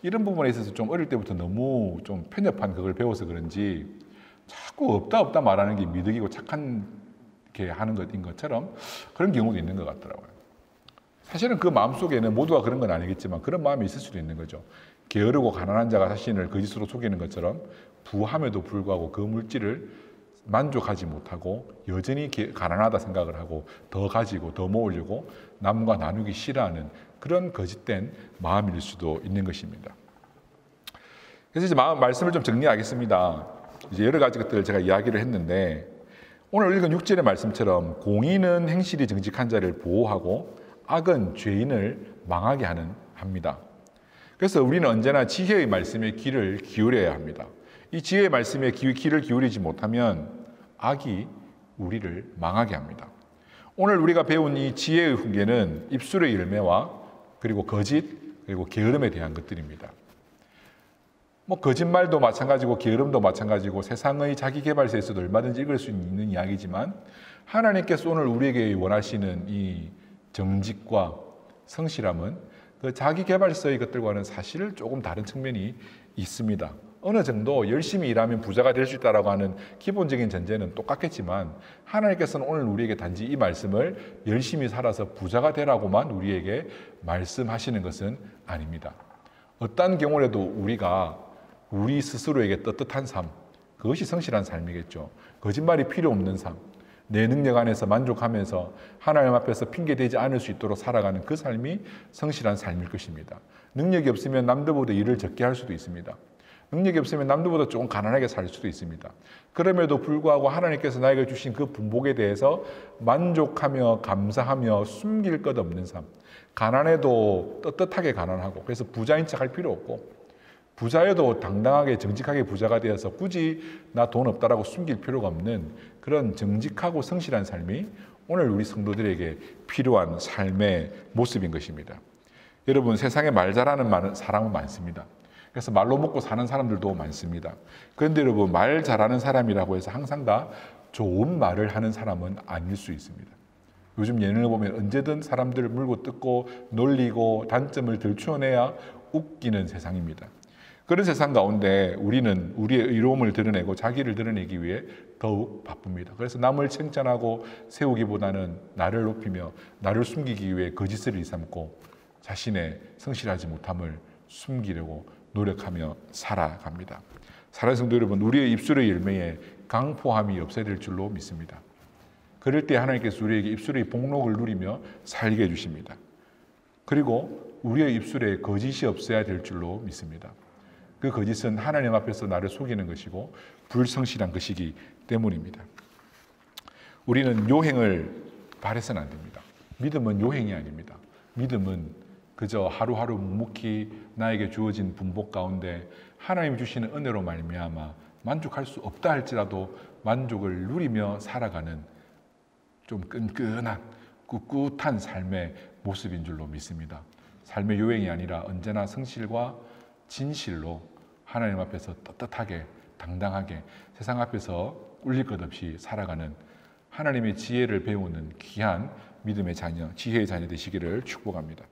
이런 부분에 있어서 좀 어릴 때부터 너무 좀 편협한 그걸 배워서 그런지 자꾸 없다 말하는 게 미덕이고 착한 게 하는 것인 것처럼 그런 경우도 있는 것 같더라고요. 사실은 그 마음속에는 모두가 그런 건 아니겠지만 그런 마음이 있을 수도 있는 거죠. 게으르고 가난한 자가 자신을 거짓으로 속이는 것처럼 부함에도 불구하고 그 물질을 만족하지 못하고 여전히 가난하다 생각을 하고 더 가지고 더 모으려고 남과 나누기 싫어하는 그런 거짓된 마음일 수도 있는 것입니다. 그래서 이제 말씀을 좀 정리하겠습니다. 이제 여러 가지 것들을 제가 이야기를 했는데, 오늘 읽은 6절의 말씀처럼 공의는 행실이 정직한 자를 보호하고 악은 죄인을 망하게 합니다. 그래서 우리는 언제나 지혜의 말씀에 귀를 기울여야 합니다. 이 지혜의 말씀에 귀를 기울이지 못하면 악이 우리를 망하게 합니다. 오늘 우리가 배운 이 지혜의 훈계는 입술의 열매와 그리고 거짓, 그리고 게으름에 대한 것들입니다. 거짓말도 마찬가지고 게으름도 마찬가지고 세상의 자기개발서에서도 얼마든지 읽을 수 있는 이야기지만, 하나님께서 오늘 우리에게 원하시는 이 정직과 성실함은 그 자기개발서의 것들과는 사실 조금 다른 측면이 있습니다. 어느 정도 열심히 일하면 부자가 될 수 있다고 하는 기본적인 전제는 똑같겠지만, 하나님께서는 오늘 우리에게 단지 이 말씀을 열심히 살아서 부자가 되라고만 우리에게 말씀하시는 것은 아닙니다. 어떤 경우라도 우리가 우리 스스로에게 떳떳한 삶, 그것이 성실한 삶이겠죠. 거짓말이 필요 없는 삶, 내 능력 안에서 만족하면서 하나님 앞에서 핑계대지 않을 수 있도록 살아가는 그 삶이 성실한 삶일 것입니다. 능력이 없으면 남들보다 일을 적게 할 수도 있습니다. 능력이 없으면 남들보다 조금 가난하게 살 수도 있습니다. 그럼에도 불구하고 하나님께서 나에게 주신 그 분복에 대해서 만족하며 감사하며 숨길 것 없는 삶, 가난해도 떳떳하게 가난하고, 그래서 부자인 척 할 필요 없고, 부자여도 당당하게 정직하게 부자가 되어서 굳이 나 돈 없다라고 숨길 필요가 없는 그런 정직하고 성실한 삶이 오늘 우리 성도들에게 필요한 삶의 모습인 것입니다. 여러분, 세상에 말 잘하는 사람은 많습니다. 그래서 말로 먹고 사는 사람들도 많습니다. 그런데 여러분, 말 잘하는 사람이라고 해서 항상 다 좋은 말을 하는 사람은 아닐 수 있습니다. 요즘 예능을 보면 언제든 사람들을 물고 뜯고 놀리고 단점을 들추어내야 웃기는 세상입니다. 그런 세상 가운데 우리는 우리의 의로움을 드러내고 자기를 드러내기 위해 더욱 바쁩니다. 그래서 남을 칭찬하고 세우기보다는 나를 높이며 나를 숨기기 위해 거짓을 일삼고 자신의 성실하지 못함을 숨기려고 노력하며 살아갑니다. 사랑하는 성도 여러분, 우리의 입술의 열매에 강포함이 없어야 될 줄로 믿습니다. 그럴 때 하나님께서 우리에게 입술의 복록을 누리며 살게 해주십니다. 그리고 우리의 입술에 거짓이 없어야 될 줄로 믿습니다. 그 거짓은 하나님 앞에서 나를 속이는 것이고 불성실한 것이기 때문입니다. 우리는 요행을 바라서는 안 됩니다. 믿음은 요행이 아닙니다. 믿음은 그저 하루하루 묵묵히 나에게 주어진 분복 가운데 하나님 주시는 은혜로 말미암아 만족할 수 없다 할지라도 만족을 누리며 살아가는 좀 끈끈한 꿋꿋한 삶의 모습인 줄로 믿습니다. 삶의 요행이 아니라 언제나 성실과 진실로 하나님 앞에서 떳떳하게 당당하게 세상 앞에서 꿀릴 것 없이 살아가는 하나님의 지혜를 배우는 귀한 믿음의 자녀, 지혜의 자녀 되시기를 축복합니다.